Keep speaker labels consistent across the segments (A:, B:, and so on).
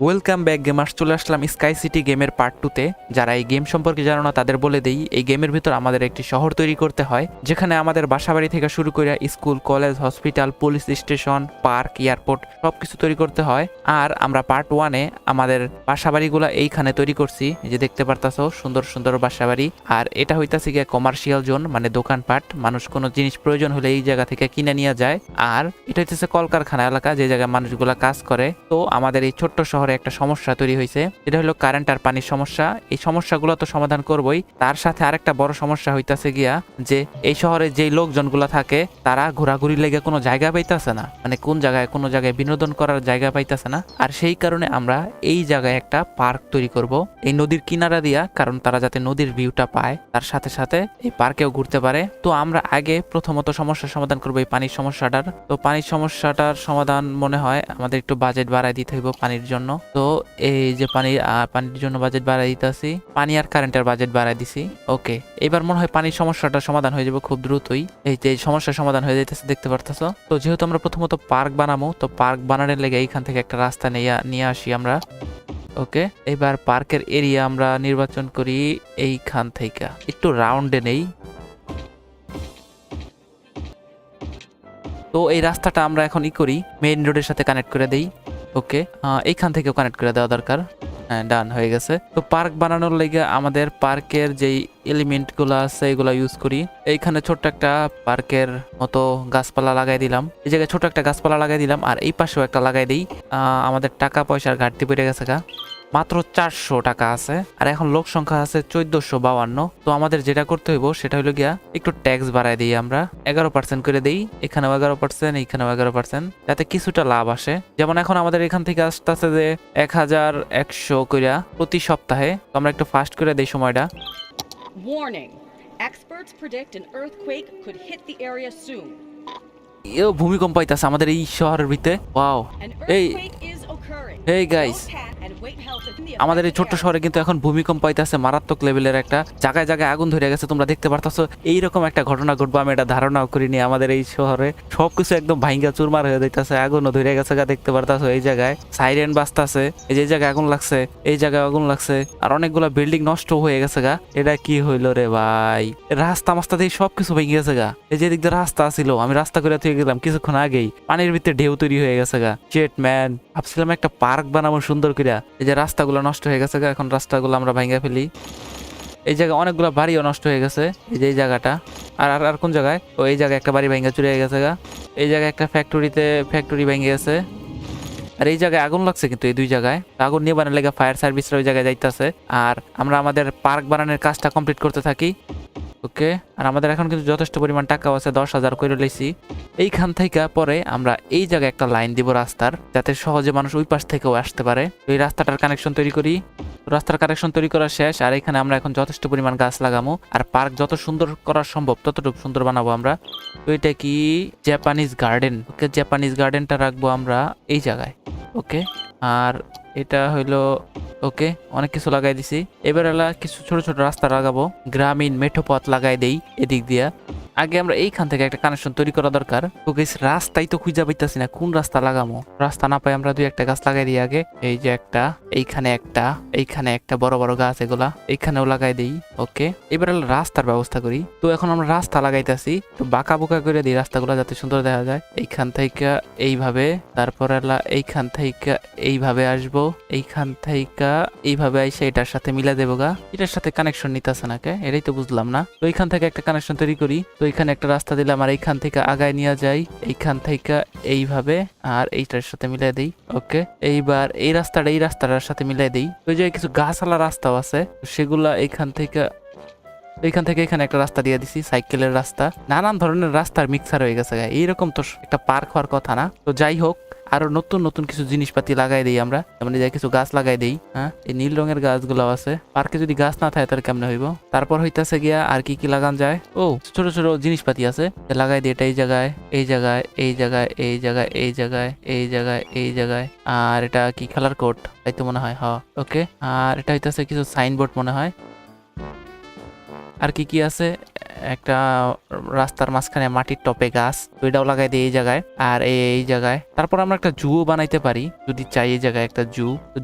A: Welcome back gamers, চলে আসলাম sky city গেমের part 2-তে। যারা এই গেম সম্পর্কে জানো না তাদের বলে দেই, এই গেমের ভিতর আমাদের একটি শহর তৈরি করতে হয়, যেখানে আমাদের বাসাবাড়ি থেকে শুরু করে school, college, hospital, police station, park, airport সবকিছু তৈরি করতে হয়। আর আমরা পার্ট 1-এ আমাদের বাসাবাড়িগুলো এইখানে তৈরি করছি, এই যে দেখতে পারতাছো সুন্দর সুন্দর বাসাবাড়ি। আর এটা হইতাছে গিয়ে কমার্শিয়াল জোন, মানে দোকানপাট, মানুষ কোনো জিনিস প্রয়োজন হলে এই জায়গা থেকে কিনে নিয়ে যায়। আর এটা হইতেছে কলকারখানা এলাকা, যে জায়গায় মানুষগুলা কাজ করে। তো আমাদের এই ছোট্ট শহরে একটা সমস্যা তৈরি হয়েছে, এটা হলো কারেন্ট আর পানির সমস্যা। এই সমস্যাগুলো তো সমাধান করবই, তার সাথে আরেকটা বড় সমস্যা হইতাছে গিয়া যে এই শহরে যেই লোকজনগুলা থাকে তারা ঘোরাঘুরি লেগে কোনো জায়গা পাইতেছে না, মানে কোনো জায়গায় বিনোদন করার জায়গা পাইতেছে না। আর সেই কারণে আমরা এই জায়গায় একটা পার্ক তৈরি করব এই নদীর কিনারা দিয়া, কারণ তারা যাতে নদীর ভিউটা পায়, তার সাথে সাথে এই পার্কেও ঘুরতে পারে। তো আমরা আগে প্রথমত সমস্যার সমাধান করবো এই পানির সমস্যাটার। তো পানির সমস্যাটার সমাধান মনে হয় আমাদের একটু বাজেট বাড়াই দিতে হইব পানির জন্য। তো এই যে পানির জন্য বাজেট বাড়াই দিতেছি, পানি আর কারেন্টের বাজেট বাড়াই দিছি। ওকে, এবার মনে হয় পানির সমস্যাটা সমাধান হয়ে যাবে খুব দ্রুতই। এই যে সমস্যার সমাধান হয়ে যাইতেছে, দেখতে পারতেছো। তো যেহেতু আমরা প্রথমত পার্ক বানাবো, তো পার্ক বানানোর লেগে এইখান থেকে একটা রাস্তা নিয়ে আসি আমরা। ওকে, এবার পার্কের এরিয়া আমরা নির্বাচন করি এইখান থেকে একটু রাউন্ডে নেই। তো এই রাস্তাটা আমরা এখন করি মেইন রোডের সাথে কানেক্ট করে দেই। ওকে, এইখান থেকেও কানেক্ট করে দেওয়া দরকার। হ্যাঁ, ডান হয়ে গেছে। তো পার্ক বানানোর লেগে আমাদের পার্কের যেই এলিমেন্ট গুলো আছে এগুলো ইউজ করি। এইখানে ছোট্ট একটা পার্কের মতো গাছপালা লাগাই দিলাম, এই জায়গায় ছোট একটা গাছপালা লাগাই দিলাম, আর এই পাশেও একটা লাগাই দিই। আমাদের টাকা পয়সার ঘাটতি পড়ে গেছে গা, মাত্র 400 টাকা আছে, আর এখন লোক সংখ্যা আছে 1452। তো আমাদের যেটা করতে হইব সেটা হলো গিয়া একটু ট্যাক্স বাড়াই দিই আমরা, 11% করে দিই। এখানেও 11%, এইখানেও 11%, যাতে কিছুটা লাভ আসে। যেমন এখন আমাদের এখান থেকে আসতেছে যে 1100 কইরা প্রতি সপ্তাহে। তো আমরা একটু ফাস্ট করে দেই সময়টা।
B: Warning. Experts predict an earthquake could hit the area soon.
A: ভূমিকম্প আইতাছে আমাদের এই শহরের ভিতরে। ওয়াও,
B: An
A: এই
B: earthquake is occurring.
A: Hey guys,
B: Don't panic and wait help in the
A: আমাদের এই
B: affected
A: ছোট্ট
B: area.
A: শহরে কিন্তু এখন ভূমিকম্প আইতাছে মারাত্মক লেভেলের একটা, জায়গায় জায়গায় আগুন ধরে গেছে, তোমরা দেখতে পারতাছো। এইরকম একটা ঘটনা ঘটবো আমি এটা ধারণাও করিনি। আমাদের এই শহরে সবকিছু একদম ভাঙ্গা চুরমার হয়ে যাইতাছে, আগুনও ধরে গেছে গা, দেখতে পারতাছো। এই জায়গায় সাইরেন বাজতাছে, এই যে জায়গায় আগুন লাগছে, এই জায়গায় আগুন লাগছে, আর অনেকগুলা বিল্ডিং নষ্ট হয়ে গেছে গা। এটা কি হইলো রে ভাই, রাস্তা মাস্তা দিয়ে সবকিছু ভেঙে গেছে গা। এই যে দিক দিয়ে রাস্তা ছিল, আমি রাস্তা করে থেকে গেলাম কিছুক্ষণ আগেই, পানির ভিতরে ঢেউ তৈরি হয়ে গেছে গা। চেট ম্যান, ভাবছিলাম একটা পার্ক বানাবো সুন্দর করে, এই যে রাস্তাগুলো নষ্ট হয়ে গেছে গা। এখন রাস্তাগুলো আমরা ভাঙা ফেলি। এই জায়গায় অনেকগুলো বাড়িও নষ্ট হয়ে গেছে, এই যে এই জায়গাটা। আর আর কোন জায়গায়? ও, এই জায়গায় একটা বাড়ি ভাঙা চুরি হয়ে গেছে গা। এই জায়গায় একটা ফ্যাক্টরি ভেঙে গেছে। আর এই জায়গায় আগুন লাগছে, কিন্তু এই দুই জায়গায় আগুন নিয়ে বানানোর লেগে ফায়ার সার্ভিসরা ওই জায়গায় যাইতেছে। আর আমরা আমাদের পার্ক বানানোর কাজটা কমপ্লিট করতে থাকি। ওকে, আর আমাদের এখন কিন্তু যথেষ্ট পরিমাণ টাকা আছে, 10,000 করে লইছি। এইখান থেকে পরে আমরা এই জায়গায় একটা লাইন দিব রাস্তার, যাতে সহজে মানুষ ওই পাশ থেকেও আসতে পারে। এই রাস্তাটার কানেকশন তৈরি করি। রাস্তার কানেকশন তৈরি করা শেষ, আর এখানে আমরা এখন যথেষ্ট পরিমাণ গাছ লাগামো, আর পার্ক যত সুন্দর করা সম্ভব ততটুকু সুন্দর বানাবো আমরা। তো এটা কি জাপানিজ গার্ডেন। ওকে, জাপানিজ গার্ডেনটা রাখবো আমরা এই জায়গায়। ওকে, আর এটা হইলো ওকে, অনেক কিছু লাগাই দিছি। এবার কিছু ছোট ছোট রাস্তা লাগাবো, গ্রামীণ মেঠো পথ লাগাই দেই এদিক দিয়া। আগে আমরা এইখান থেকে একটা কানেকশন তৈরি করা দরকার। তো গাইস, রাস্তাই তো খুঁজে পাইতাছি না, কোন রাস্তা লাগামো। রাস্তা না পাই আমরা দুই একটা গাছ লাগাই দিই আগে। এই যে একটা, এইখানে একটা বড় বড় গাছ, এগুলা এইখানেও লাগাই দিই। ওকে, এবার রাস্তার ব্যবস্থা করি। তো এখন আমরা রাস্তা লাগাইতাছি, তো বাঁকা বোকা করে দিই রাস্তাগুলো, যাতে সুন্দর দেখা যায়। এইখান থেকে এইভাবে, তারপর এইখান থেকে এইভাবে আসবো, এইখান থেকে এইভাবে আইসে এটার সাথে মিলা দেবো গা। এটার সাথে কানেকশন নিতেছে না কে, এটাই তো বুঝলাম না। তো এইখান থেকে একটা কানেকশন তৈরি করি। তো এখানে একটা রাস্তা দিলাম, আর এইখান থেকে আগায় নিয়ে যাই, এইখান থেকে এইভাবে, আর এইটার সাথে মিলাই দিই। ওকে, এইবার এই রাস্তাটার সাথে মিলাই দিই। ওই যে কিছু গাছওয়ালা রাস্তাও আছে, সেগুলা এইখান থেকে এখানে একটা রাস্তা দিয়ে দিছি, সাইকেলের রাস্তা। নানান ধরনের রাস্তার মিক্সার হয়ে গেছে। এইরকম তো একটা পার্ক হওয়ার কথা না। তো যাই হোক, আরো নতুন নতুন কিছু জিনিসপাতি লাগাই দেই আমরা, মানে কিছু গাছ লাগাই দেই। হ্যাঁ, এই নীল রঙের গাছগুলো আছে। পার্কে যদি গাছ না থাকে তাহলে কেমনে হইব। তারপর হইতাছে গিয়া আর কি কি লাগান যায়। ও, ছোট ছোট জিনিসপাতি আছে, লাগাই দিই। এটা এই জায়গায়, এই জায়গায়, এই জায়গায়, এই জায়গায়, এই জায়গায়, এই জায়গায়, এই জায়গায়। আর এটা কি কালার কোড, তাই তো মনে হয়। হ্যাঁ, ওকে। আর এটা হইতাছে কিছু সাইনবোর্ড মনে হয়। আর কি কি আছে, একটা রাস্তার মাঝখানে মাটির টপে গাছ, তো এটাও লাগাই দিই এই জায়গায়। আর এই জায়গায় তারপর আমরা একটা জুও বানাইতে পারি যদি চাই। এই জায়গায় একটা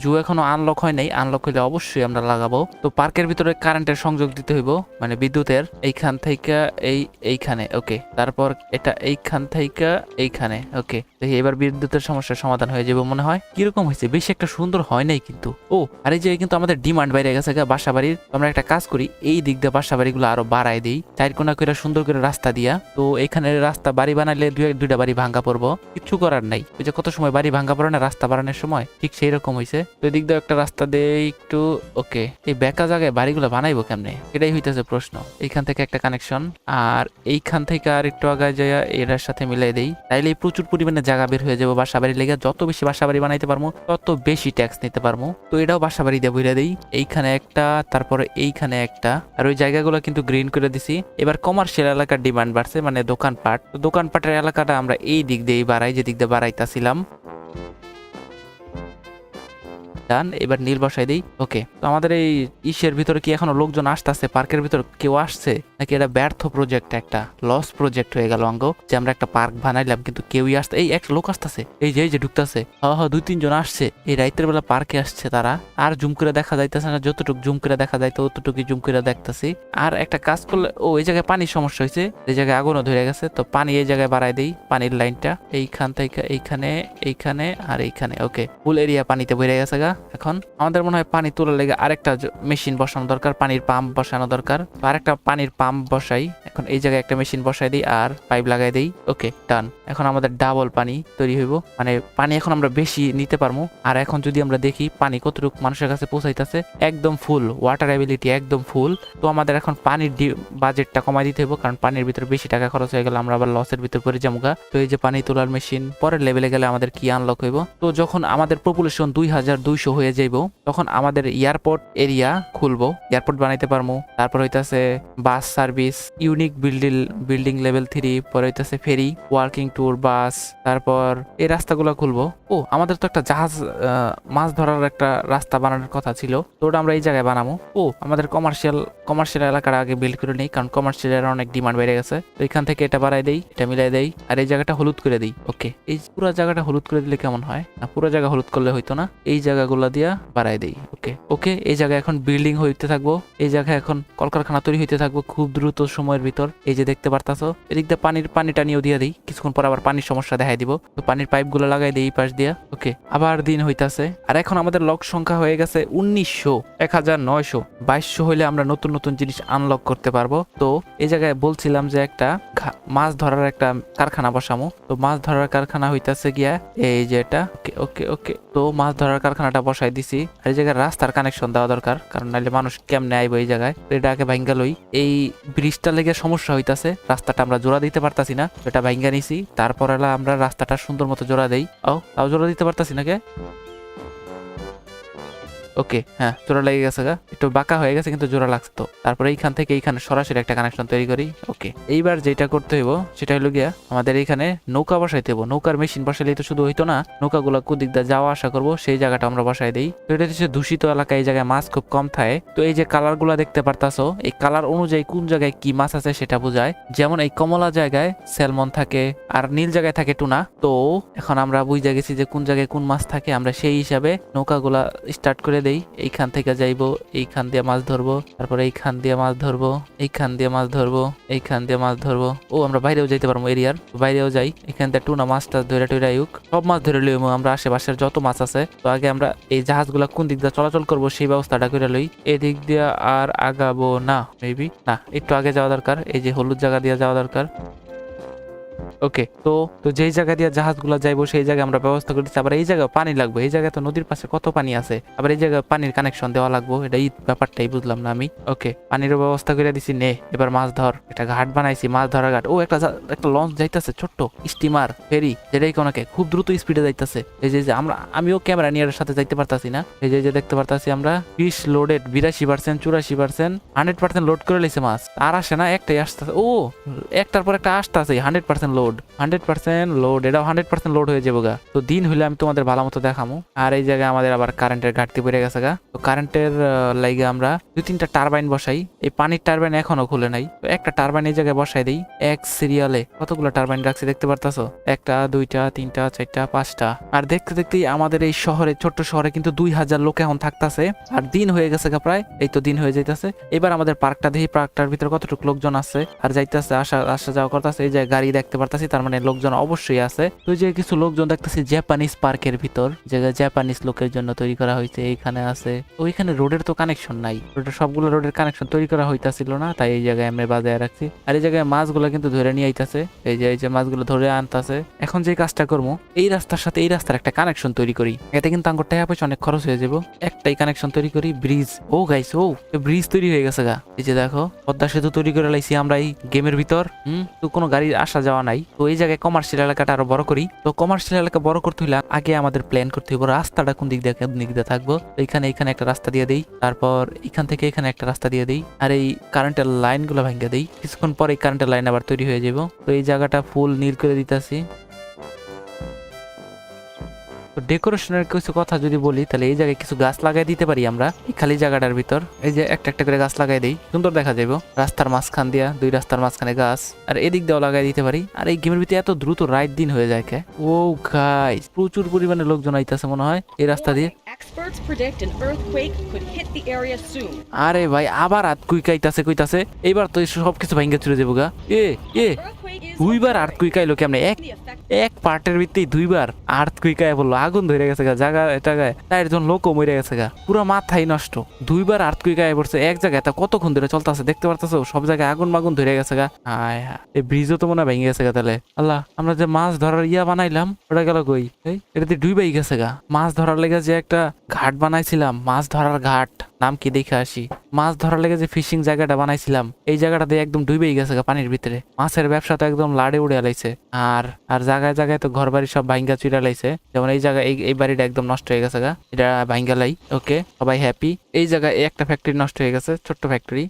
A: জু এখনো আনলক হয় নাই, আনলক হইলে অবশ্যই আমরা লাগাবো। তো পার্কের ভিতরে কারেন্টের সংযোগ দিতে হইব, মানে বিদ্যুতের, এইখান থেকে এইখানে। ওকে, তারপর এটা এইখান থেকে এইখানে। ওকে, দেখি এবার বিদ্যুতের সমস্যার সমাধান হয়ে যাবে মনে হয়। কিরকম হয়েছে? বেশি একটা সুন্দর হয় নাই কিন্তু। ও আর এই যে কিন্তু আমাদের ডিমান্ড বাইরে গেছে বাসা বাড়ির। আমরা একটা কাজ করি, এই দিক দিয়ে বাসা বাড়িগুলো আরো বাড়াই দিই, চার কোনা করে সুন্দর করে রাস্তা দিয়া। তো এখানে রাস্তা বাড়ি বানাইলে দুইটা বাড়ি ভাঙ্গা পড়বো, কিছু করার নাই। ওই যে কত সময় বাড়ি ভাঙ্গা পড়ে না রাস্তা বাড়ানোর সময়, ঠিক সেই রকম হয়েছে। তো এই দিক দিয়ে একটা রাস্তা দেই একটু। ওকে, এই বেকা জায়গায় বাড়িগুলো বানাইবো কেমনে, এটাই হইতেছে প্রশ্ন। এইখান থেকে একটা কানেকশন, আর এইখান থেকে আর একটু আগায় যায় এটার সাথে মিলাই দেই, তাইলে প্রচুর পরিমাণে জায়গা বের হয়ে যাবো বাসা বাড়ি লেগে। যত বেশি বাসা বাড়ি বানাইতে পারবো তত বেশি ট্যাক্স নিতে পারবো। তো এটাও বাসা বাড়ি দিয়ে বইরা দেই। এইখানে একটা, তারপরে এইখানে একটা, আর ওই জায়গাগুলো কিন্তু গ্রিন করে দিছি। এবার কমার্শিয়াল এলাকার ডিমান্ড বাড়ছে, মানে দোকানপাট। তো দোকানপাটের এলাকাটা আমরা এই দিক দিয়ে বাড়াই, যে দিক দিয়ে বাড়াইতাছিলাম। এবার নীল বসাই দিই। ওকে, তো আমাদের এই ইসের ভিতরে কি এখনো লোকজন আসতেছে? পার্কের ভিতর কেউ আসছে নাকি এটা ব্যর্থ প্রজেক্ট, একটা লস প্রজেক্ট হয়ে গেল অঙ্গ, যে আমরা একটা পার্ক বানাইলাম কিন্তু কেউই আসতে? এই একটা লোক আসতেছে, এই যে ঢুকতেছে। হ্যাঁ, 2-3 জন আসছে এই রাইতের বেলা পার্কে আসছে তারা। আর জুম করে দেখা যাইতেছে না, যতটুকু জুম করে দেখা যাইতো অতটুকু জুম করে দেখতেছি। আর একটা কাজ করলে, ও এই জায়গায় পানির সমস্যা হয়েছে, এই জায়গায় আগুনও ধরে গেছে। তো পানি এই জায়গায় বাড়াই দেই, পানির লাইনটা এইখান থেকে এইখানে, এইখানে আর এইখানে। ওকে, ফুল এরিয়া পানিতে ভরে গেছে গা। এখন আমাদের মনে হয় পানি তোলার লেগে আরেকটা মেশিন বসানো দরকার, পানির পাম্প বসানো দরকার। আরেকটা পানির পাম্প বসাই। এখন এই জায়গায় একটা মেশিন বসাই দিই আর পাইপ লাগাই দিই। ওকে, ডান। এখন আমাদের ডাবল পানি তৈরি হইব, মানে পানি এখন আমরা বেশি নিতে পারবো। আর এখন যদি আমরা দেখি পানি কতটুকু মানুষের কাছে পৌঁছাইতেছে, একদম ফুল, ওয়াটার অ্যাবিলিটি একদম ফুল। তো আমাদের এখন পানির বাজেটটা কমাই দিতে হইব, কারণ পানির ভিতরে বেশি টাকা খরচ হয়ে গেলে আমরা আবার লসের ভিতর করে যাবো। তো এই যে পানি তোলার মেশিন, পরের লেভেলে গেলে আমাদের কি আনলক হইব? তো যখন আমাদের পপুলেশন 2200 হয়ে যাইব, তখন আমাদের এয়ারপোর্ট এরিয়া খুলবো, এয়ারপোর্ট বানাইতে পারবো। তারপর হইতাছে bus service, unique building level 3, পরে হইতাছে ফেরি, ওয়ার্কিং ট্যুর বাস, তারপর এই রাস্তাগুলো খুলবো। ও আমাদের তো একটা জাহাজ মাছ ধরার একটা রাস্তা বানানোর কথা ছিল, তো ওটা আমরা এই জায়গায় বানাবো। ও আমাদের কমার্শিয়াল এলাকাটা আগে বিল্ড করে নেই, কারণ কমার্শিয়ালের অনেক ডিমান্ড বেড়ে গেছে। তো এখান থেকে এটা বাড়াই দেই, এটা মিলাই দেই, আর এই জায়গাটা হলুদ করে দিই। ওকে, এই পুরো জায়গাটা হলুদ করে দিলে কেমন হয়? না, পুরো জায়গা হলুদ করলে হইতো না, এই জায়গাগুলো দিয়া বাড়াই দেই। ওকে, এই জায়গায় এখন বিল্ডিং হইতে থাকবো, এই জায়গায় এখন কলকারখানা তৈরি হইতে থাকবো খুব দ্রুত সময়ের ভিতর। এই যে দেখতে পারতাছো, এদিক দিয়ে পানি টানিও দিয়ে দিই, কিছুক্ষণ পর আবার পানির সমস্যা দেখাই দিব। তো পানির পাইপ গুলো লাগাই দিই এই পাশ দিয়া। ওকে, আবার দিন হইতাছে। আর এখন আমাদের লক সংখ্যা হয়ে গেছে 1900, 1900, 2200 হইলে আমরা নতুন নতুন জিনিস আনলক করতে পারবো। তো এই জায়গায় বলছিলাম যে একটা মাছ ধরার একটা কারখানা বসামো। তো মাছ ধরার কারখানা হইতাছে গিয়া এই যে এটা। ওকে, তো মাছ ধরার কারখানাটা বসাই দিছি। আর এই জায়গায় রাস্তার কানেকশন দেওয়া দরকার, কারণ নাহলে মানুষ কেমনে আইবো এই জায়গায়। তো এটা আগে ভাঙ্গা লই, এই ব্রিজটা লেগে সমস্যা হইতাছে, রাস্তাটা আমরা জোড়া দিতে পারতাছি না, এটা ভাঙ্গা নিছি। তারপর আমরা রাস্তাটা সুন্দর মতো জোড়া দেই। তাও জোড়া দিতে পারতাছি না কে? ওকে, হ্যাঁ, জোড়া লেগে গেছে গা, একটু বাঁকা হয়ে গেছে কিন্তু জোড়া লাগছে। তো তারপরে এইখান থেকে এইখানে সরাসরি একটা কানেকশন তৈরি করি। ওকে, এইবার যেটা করতে হইব সেটা হলো গিয়া আমাদের এইখানে নৌকা বসাইতে হইব। নৌকার মেশিন বসাইলেই তো শুধু হইতো না, নৌকাগুলো কুদিক দিয়ে যাওয়া আসা করবো, সেই জায়গাটা আমরা বসাই দিই। তো এটা হচ্ছে দূষিত এলাকা, এই জায়গায় মাছ খুব কম থাকে। তো এই যে কালার গুলা দেখতে পারতাছো, এই কালার অনুযায়ী কোন জায়গায় কি মাছ আছে সেটা বোঝায়। যেমন এই কমলা জায়গায় স্যালমন থাকে, আর নীল জায়গায় থাকে টুনা। তো এখন আমরা বুঝে গেছি যে কোন জায়গায় কোন মাছ থাকে, আমরা সেই হিসাবে নৌকাগুলা স্টার্ট করে দেই। এইখান থেকে যাইবো, এইখান দিয়ে মাছ ধরবো, তারপরে এইখান দিয়ে মাছ ধরবো, এইখান দিয়ে মাছ ধরবো, এইখান দিয়ে মাছ ধরবো। ও আমরা বাইরেও যাইতে পারবো, এরিয়ার বাইরেও যাই। এখান থেকে টুনা মাছটা ধরে টুরাইুক, সব মাছ ধরে লইব আমরা, আশেপাশের যত মাছ আছে। তো আগে আমরা এই জাহাজগুলা কোন দিক দিয়ে চলাচল করবো সেই ব্যবস্থাটা করে লই। এদিক দিয়ে আর আগাবো না, মেবি না, একটু আগে যাওয়া দরকার, এই যে হলুদ জায়গা দিয়ে যাওয়া দরকার। ওকে, তো যেই জায়গা দিয়ে জাহাজগুলো যাইবো সেই জায়গায় আমরা ব্যবস্থা করে দিচ্ছি। আবার এই জায়গায় পানি লাগবে, এই জায়গায় তো নদীর পাশে কত পানি আছে, আবার এই জায়গায় পানির কানেকশন দেওয়া লাগবে, এটা এই ব্যাপারটাই বুঝলাম না আমি। ওকে, পানিরও ব্যবস্থা করে দিছি। নে এবার মাছ ধর, একটা ঘাট বানাইছি, মাছ ধরার ঘাট। ও একটা লঞ্চ যাইতেছে, ছোট্ট স্টিমার ফেরি, যেটাই কোনাকে খুব দ্রুত স্পিডে যাইতেছে। এই যে আমিও ক্যামেরা নিয়ে সাথে যাইতে পারতাছি না। এই যে দেখতে পারতাছি আমরা ফিশ লোডেড 82%, 84%, 100% লোড করে লাইছে মাছ। আর আসে না, একটাই আসতেছে। ও একটার পর একটা আসতেছে, 100% লোড। লোড 100% লোড, এটাও 100% লোড হয়ে যাবো গা। তো দিন হইলে আমি তোমাদের ভালো মতো দেখামো। আর এই জায়গায় আমাদের আবার কারেন্টের ঘাটতি পড়ে গেছে গা। তো কারেন্টের লাইগে আমরা 2-3টা টারবাইন বসাই। এই পানির টারবাইন এখনো খুলে নাই, তো একটা টারবাইন এই জায়গায় বসাই দিই। এক সিরিয়ালে কতগুলো টারবাইন রাখছি দেখতে পারতাছো, 1টা 2টা 3টা 4টা 5টা। আর দেখতে দেখতেই আমাদের এই শহরে, ছোট্ট শহরে কিন্তু 2000 লোক এখন থাকতাছে। আর দিন হয়ে গেছে গা প্রায়, এই তো দিন হয়ে যাইতাছে। এবার আমাদের পার্কটা দেখি, পার্কটার ভিতরে কতটুকু লোকজন আছে আর যাইতেছে, আসা যাওয়া করতেছে। এই যে গাড়ি দেখতে পারতাছি, তার মানে লোকজন অবশ্যই আছে। তো যে কিছু লোকজন দেখতেছি জাপানিজ পার্কের ভিতর, যেটা জাপানিজ লোকের জন্য তৈরি করা হয়েছে, এইখানে আছে। ওইখানে রোডের তো কানেকশন নাই, রোডের সবগুলো রোডের কানেকশন তৈরি করা হইতাছিল না, তাই এই জায়গায় আমরা বাজায় রাখছি। আর এই জায়গায় মাছগুলো কিন্তু ধরে নিয়ে আইতাছে, এই যে মাছগুলো ধরে আনতাছে। এখন যে কাজটা করবো, এই রাস্তার সাথে এই রাস্তার একটা কানেকশন তৈরি করি। এতে কিন্তু আঙ্গুর টাকা পয়সা অনেক খরচ হয়ে যাবো। একটাই কানেকশন তৈরি করি, ব্রিজ। ও গাইস, ও ব্রিজ তৈরি হয়ে গেছে গা। এই যে দেখো, পদ্মা সেতু তৈরি করে লাইছি আমরা এই গেমের ভিতর। তো কোনো গাড়ির আসা যাওয়া নাই। তো এই জায়গায় কমার্শিয়াল এলাকাটা আরো বড় করি। তো কমার্শিয়াল এলাকা বড় করতে হইলে আগে আমাদের প্ল্যান করতে হবে রাস্তাটা কোন দিক দিয়ে থাকবো। এখানে একটা রাস্তা দিয়ে দেই, তারপর এখান থেকে এখানে একটা রাস্তা দিয়ে দেই, আর এই কারেন্টের লাইন গুলো ভাঙ্গা দেই। কিছুক্ষণ পর এই কারেন্টের লাইন আবার তৈরি হয়ে যাবো। তো এই জায়গাটা ফুল নীল করে দিতেছি। তো ডেকোরেশনের কিছু কথা যদি বলি, তাহলে এই জায়গায় কিছু গাছ লাগাই দিতে পারি আমরা এই খালি জায়গাটার ভিতর। এই যে একটা করে গাছ লাগাই দেই, সুন্দর দেখা যাবে। রাস্তার মাঝখান দিয়া, 2 রাস্তার মাঝখানে গাছ, আর এদিক দিয়েও লাগাই দিতে পারি। আর এই গেমের ভিতরে এত দ্রুত রাইট দিন হয়ে যায় কে। ও গাইস, প্রচুর পরিমাণে লোকজন আইতাছে মনে হয় এই রাস্তা দিয়ে।
B: Experts predict an earthquake could hit the area soon.
A: আরে ভাই, আবার কইতাছে এইবার তো সবকিছু ভাঙ্গা চলে যাবো গা।
B: Earthquake is
A: 2বার আর্থকুইক আইলো কেমনে? এক পার্টের ভিত্তি 2বার আর্থকুইক আয় বললো, আগুন ধরে গেছে গা জায়গায় 4 জন লোকও মরে গেছে গা, পুরো মাথাই নষ্ট। 2বার আর্থকুইক আয় পড়ছে এক জায়গায়, তা কতক্ষণ ধরে চলতেছে দেখতে পারতেছো, সব জায়গায় আগুন মাগুন ধরে গেছে গা। হায় হায়, এই ব্রিজও তো মনে হয় ভেঙে গেছে গা। তাহলে আল্লাহ, আমরা যে মাছ ধরার বানাইলাম, ওটা গেল কই? এটাতে ডুবাই গেছে গা। মাছ ধরার লেগে যে একটা ঘাট বানাইছিলাম, মাছ ধরার ঘাট, নাম কি দেখে আসি। মাছ ধরার লেগে যে ফিশিং জায়গাটা বানাইছিলাম, এই জায়গাটাতে একদম ডুবেই গেছে গা পানির ভিতরে। মাছের ব্যবসা তো একদম লাড়ে উড়ে লাইছে। আর জায়গায় জায়গায় তো ঘর বাড়ি সব ভাঙ্গা চুরা লাইছে। যেমন এই জায়গায় এই বাড়িটা একদম নষ্ট হয়ে গেছে গা, এটা ভাঙ্গা লাই। ওকে, সবাই হ্যাপি। এই জায়গায় একটা ফ্যাক্টরি নষ্ট হয়ে গেছে, ছোট্ট ফ্যাক্টরি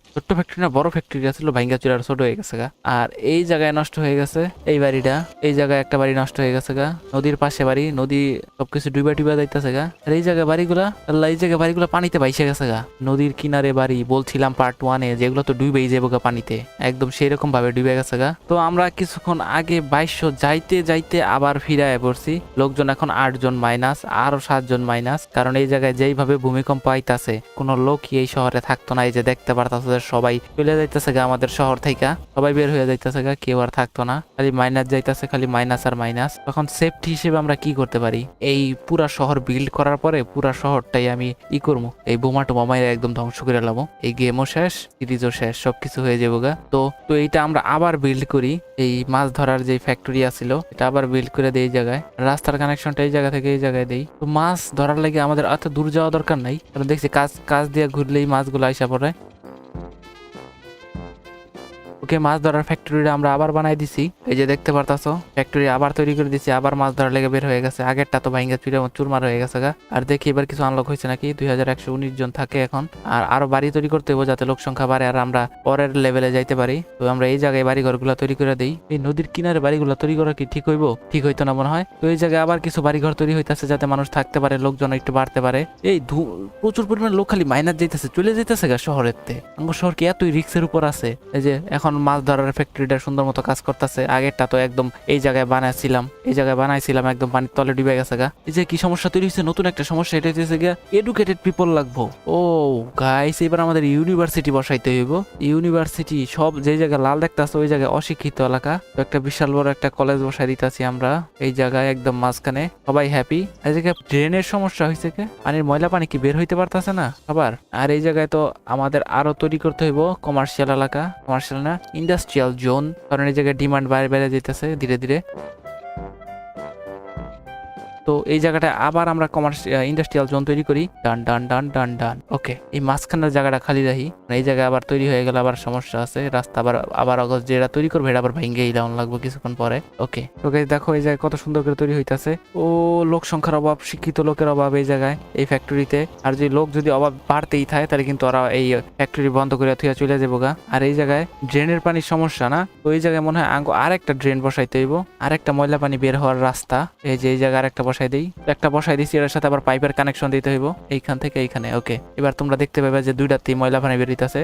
A: না বড় ফ্যাক্টরি ছিল, ভাঙ্গা চুরা ছোট হয়ে গেছে গা। আর এই জায়গায় নষ্ট হয়ে গেছে এই বাড়িটা, এই জায়গায় একটা বাড়ি নষ্ট হয়ে গেছে গা। নদীর পাশে বাড়ি, নদী সবকিছু ডুবা যাইতেছে গা। আর এই জায়গায় বাড়িগুলা, আল্লাহ, এই জায়গায় বাড়িগুলা পানিতে ভাইসে গেছে গা। নদীর কিনারে বাড়ি বলছিলাম পার্ট 1-এ, যেগুলো তো ডুবেই যাবো গা পানিতে, একদম সেই রকম ভাবে ডুবে গেছে গা। তো আমরা কিছুক্ষণ আগে 2200 যাইতে আবার ফিরায় পড়ছি। লোকজন এখন 8 জন মাইনাস, আরো 7 জন মাইনাস। কারণ এই জায়গায় যেইভাবে ভূমিকম্প আইতাছে, কোনো লোকই এই শহরে থাকতো না। এই যে দেখতে পারতাছে সবাই চলে যাইতেছে গা আমাদের শহর থেকে, সবাই বের হয়ে যাইতেছে গা, কেউ আর থাকতো না। খালি মাইনাস যাইতেছে, খালি মাইনাস আর মাইনাস। তখন সেফটি হিসেবে আমরা কি করতে পারি? এই পুরা শহর বিল্ড করার পরে পুরা শহরটাই আমি করবো, এই বোমা টোমা মাইরা একদম ধ্বংস করে লাবো। এই গেমও শেষ, সিরিজও শেষ, সবকিছু হয়ে যাবো গা। তো এইটা আমরা আবার বিল্ড করি। এই মাছ ধরার যে ফ্যাক্টরি আছিল, এটা আবার বিল্ড করে দেই। এই জায়গায় রাস্তার কানেকশনটা এই জায়গা থেকে এই জায়গায় দেই। তো মাছ ধরার লাগে আমাদের এত দূর যাওয়া দরকার নাই, কারণ দেখছি কাজ দিয়ে ঘুরলেই মাছগুলো আইসা পড়ে। ওকে, মাছ ধরার ফ্যাক্টরিটা আমরা আবার বানাই দিছি। এই যে দেখতে পারতাছো, ফ্যাক্টরি আবার তৈরি করে দিছি, আবার মাছ ধরার লেগে বের হয়ে গেছে। আগেরটা তো ভাঙ্গা চুরমার হয়ে গেছে গা। আর দেখি এবার কিছু আনলক হয়েছে নাকি। 2119 জন থাকে এখন। আর আরো বাড়ি তৈরি করতে হবে যাতে লোক সংখ্যা বাড়ে আর আমরা পরের লেভেলে যাইতে পারি। তো আমরা এই জায়গায় বাড়ি ঘরগুলো তৈরি করে দিই। এই নদীর কিনারে বাড়িগুলো তৈরি করা কি ঠিক হইব? ঠিক হইতো না মনে হয়। তো এই জায়গায় আবার কিছু বাড়িঘর তৈরি হইতেছে যাতে মানুষ থাকতে পারে, লোকজন একটু বাড়তে পারে। এই প্রচুর পরিমাণে লোক খালি মাইনাস যাইতেছে, চলে যাইতেছে গা শহরের তে। আমার শহর কি এতই রিক্সের উপর আছে? এই যে এখন মাছ ধরার ফ্যাক্টরিটা সুন্দর মতো কাজ করতেছে। আগেরটা তো একদম এই জায়গায় বানাইছিলাম একদম পানির তলে ডুবে গেছে গা। এই যে কি সমস্যা তৈরি হয়েছে, নতুন একটা সমস্যা, এটা হচ্ছে গিয়া এডুকেটেড পিপল লাগবো। ও গাইস, এবার আমাদের ইউনিভার্সিটি বসাইতে হইব। ইউনিভার্সিটি সব যে জায়গায় লাল দেখতেছে ওই জায়গায় অশিক্ষিত এলাকা। তো একটা বিশাল বড় একটা কলেজ বসাই দিতেছি আমরা এই জায়গায় একদম মাঝখানে, সবাই হ্যাপি। এই জায়গায় ড্রেনের সমস্যা হয়েছে কে, পানির ময়লা পানি কি বের হইতে পারতেছে না আবার। আর এই জায়গায় তো আমাদের আরো তৈরি করতে হইব কমার্শিয়াল এলাকা, কমার্শিয়াল না ইন্ডাস্ট্রিয়াল জোন, কারণ এই জায়গায় ডিমান্ড বেড়ে যেতেছে ধীরে ধীরে। তো এই জায়গাটা আবার আমরা ইন্ডাস্ট্রিয়াল জোন তৈরি করি। ডান ডান ডান ডান ডান। ওকে, এই মাঝখানের জায়গাটা খালি রাখি, এই জায়গায় আবার তৈরি হয়ে গেল, আবার সমস্যা আছে, রাস্তা আবার আবার অগস্ট যেটা তৈরি করবে এটা আবার ভেঙে ডাউন লাগবে কিছুক্ষণ পরে। ওকে, তো গাইস দেখো এই জায়গায় কত সুন্দর করে তৈরি হইতাছে। ও লোক সংখ্যার অভাব, শিক্ষিত লোকের অভাব এই জায়গায়, এই ফ্যাক্টরিতে। আর যে লোক যদি অভাব বাড়তেই থাকে তাহলে কিন্তু ওরা এই ফ্যাক্টরি বন্ধ করে থুয়া চলে যাবো গা। আর এই জায়গায় ড্রেনের পানির সমস্যা না, তো এই জায়গায় মনে হয় আর একটা ড্রেন বসাইতে হইব, আর একটা ময়লা পানি বের হওয়ার রাস্তা। এই যে এই জায়গায় আর একটা বসাই দিই, একটা বসাই দিচ্ছি, এর সাথে আবার পাইপের কানেকশন দিতে হইব এইখান থেকে এইখানে। ওকে, এবার তোমরা দেখতে পাবে যে দুইটাতেই ময়লা পানি বেরোইতেছে,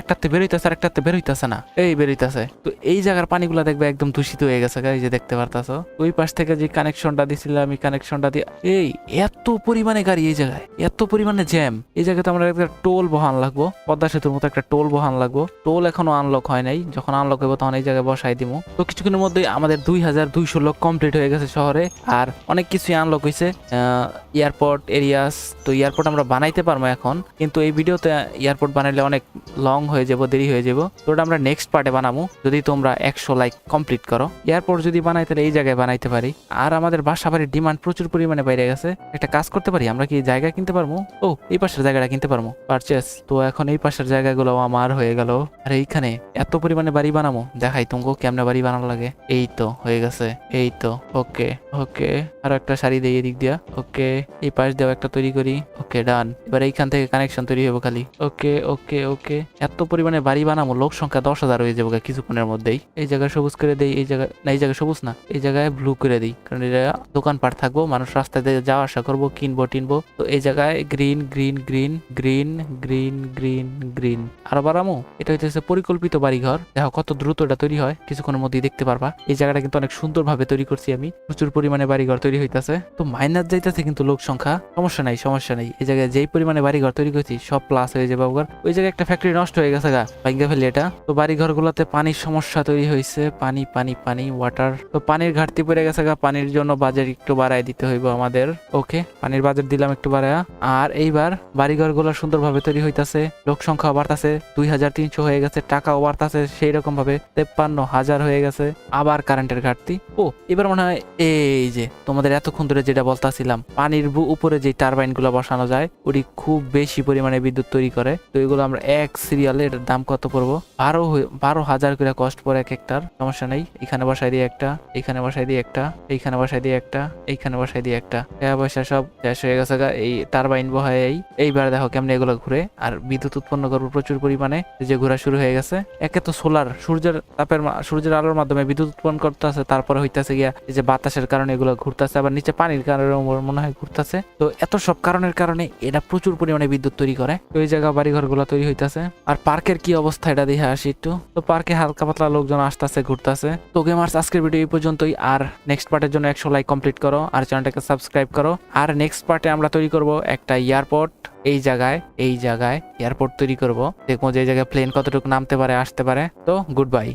A: একটাতে বেরোইতেছে আর একটাতে বেরোইতেছে না, এই বেরোইতেছে। তো এই জায়গার পানিগুলো দেখবে একদম দূষিত হয়ে গেছে, এই যে দেখতে পারতাছো। ওই পাশ থেকে যে কানেকশনটা দিছিলাম, এই কানেকশনটা দিয়ে এই এত পরিমাণে গাড়ি, এই জায়গায় এত পরিমাণে জ্যাম, এই জায়গাতে আমরা একটা টোল বহান লাগবো, পদ্মা সেতুর মতো একটা টোল বহান লাগবো। টোল এখনো আনলক হয় নাই, যখন আনলক হইব তখন এই জায়গায় বসাই দিব। তো কিছুক্ষণের মধ্যে আমাদের 2200 লোক কমপ্লিট হয়ে গেছে শহরে, আর অনেক কিছুই আনলক হয়েছে। এয়ারপোর্ট এরিয়াস, তো এয়ারপোর্ট আমরা বানাইতে পারবো এখন, কিন্তু এই ভিডিওতে এয়ারপোর্ট বানাইলে অনেক লং হয়ে যাব, দেরি হয়ে যাব। তো ওটা আমরা নেক্সট পার্টে বানাবো যদি তোমরা 100 লাইক কমপ্লিট করো। এয়ারপোর্ট যদি বানাই তাহলে এই জায়গায় বানাইতে পারি। আর আমাদের বাসা বাড়ির ডিমান্ড প্রচুর পরিমাণে বাইরে গেছে, একটা কাজ করতে পারি, আমরা কি জায়গা কিনতে পারবো? ও, এই পাশের জায়গাটা কিনতে পারবো, পারচেস। তো এখন এই পাশের জায়গাগুলো আমার হয়ে গেল। আর এইখানে এত পরিমাণে বাড়ি বানাবো, দেখাই তোমাকে কেমনে বাড়ি বানানো লাগে। এই তো হয়ে গেছে, এই তো। ওকে ওকে, আর একটা শাড়ি দিয়ে এদিক দিয়া। ওকে, এই পাশ দিয়েও একটা তৈরি করি। ওকে ডান, এবার এইখান থেকে কানেকশন তৈরি হবো খালি। ওকে ওকে ওকে, এত পরিমাণে বাড়ি বানাবো, লোক সংখ্যা 10,000 হয়ে যাবো কিছুক্ষণের মধ্যেই। এই জায়গায় সবুজ করে দেই, এই জায়গায় না, এই জায়গায় সবুজ না, এই জায়গায় ব্লু করে দিই, কারণ এটা দোকানপাট থাকবো, মানুষ রাস্তায় দিয়ে যাওয়া আসা করবো, কিনবো টিনবো। তো এই জায়গায় green green green green green green green আরো বাড়ামো। এটা হইতেছে পরিকল্পিত বাড়িঘর, দেখো কত দ্রুত এটা তৈরি হয়, কিছুক্ষণের মধ্যেই দেখতে পারবা। এই জায়গাটা কিন্তু অনেক সুন্দর ভাবে তৈরি করছি আমি, প্রচুর পরিমাণে বাড়িঘর তৈরি হইতাছে। তো মাইনাস যাইতেছে কিন্তু লোক সংখ্যা, সমস্যা নাই সমস্যা নাই। এই জায়গায় যেই পরিমাণে বাড়িঘর তৈরি করছি সব প্লাস হয়ে যাবে। ওই জায়গায় একটা ফ্যাক্টরি নষ্ট হয়ে গেছে গা, ভাঙ্গা ফেলি এটা। তো বাড়িঘর গুলোতে পানির সমস্যা তৈরি হয়েছে, পানি পানি পানি ওয়াটার, তো পানির ঘাটতি পড়ে গেছে গা, পানির জন্য বাজেট একটু বাড়ায় দিতে হইব আমাদের। ওকে, পানির বাজেট দিলাম একটু বাড়ায়া। আর এইবার বাড়িঘর গুলো সুন্দরভাবে তৈরি হইতাছে, লোক সংখ্যা বাড়তাছে, 2300 হয়ে গেছে, টাকাও বাড়তাছে সেই রকম ভাবে, 53,000 হয়ে গেছে। আবার কারেন্টের ঘাটতি। ও, এবার মনে হয় এই যে তোমাদের এতক্ষণ ধরে যেটা বলতাছিলাম, পানির উপরে যে টারবাইন গুলো বসানো যায়, ওটি খুব বেশি পরিমাণে বিদ্যুৎ তৈরি করে। তো এগুলো আমরা এক সিরিয়ালের দাম কত পড়বো, 12,000 করে কষ্ট পড়ে এক একটার। সমস্যা নেই, এখানে বসাই দিয়ে একটা, এখানে বসাই দিয়ে একটা, এইখানে বসাই দিয়ে একটা, এইখানে বসাই দিয়ে একটা, টাকা পয়সা সব শেষ হয়ে গেছে গা এই টারবাইন বহায়। এইবার দেখো কেমনে এগুলো ঘুরে আর বিদ্যুৎ উৎপন্ন করবো প্রচুর পরিমাণে, যে ঘোরা শুরু হয়ে গেছে। একে তো সোলার, সূর্যের আলোর মাধ্যমে বিদ্যুৎ উৎপন্ন করতেছে, তারপরে হইতাছে গিয়া এই যে বাতাসের কারণে এগুলো ঘুরতেছে, আবার নিচে পানির কারণে মনে হয় ঘুরতেছে। তো এত সব কারণের কারণে এটা প্রচুর পরিমাণে বিদ্যুৎ তৈরি করে। তো এই জায়গা বাড়িঘর গুলো তৈরি হইতাছে। আর পার্কের কি অবস্থা এটা দেখে আসি একটু। তো পার্কে হালকা পাতলা লোকজন আসতেছে, ঘুরতেছে। তো গেমার্স, আজকের ভিডিও এই পর্যন্তই। আর নেক্সট পার্টের জন্য 100 লাইক কমপ্লিট করো, আর চ্যানেলটাকে সাবস্ক্রাইব করো। আর নেক্সট পার্টে আমরা তৈরি করব একটা এয়ারপোর্ট, এই জায়গায় এয়ারপোর্ট তৈরি করব, দেখবো যে এই জায়গায় প্লেন কতটুকু নামতে পারে আসতে পারে। তো গুড বাই।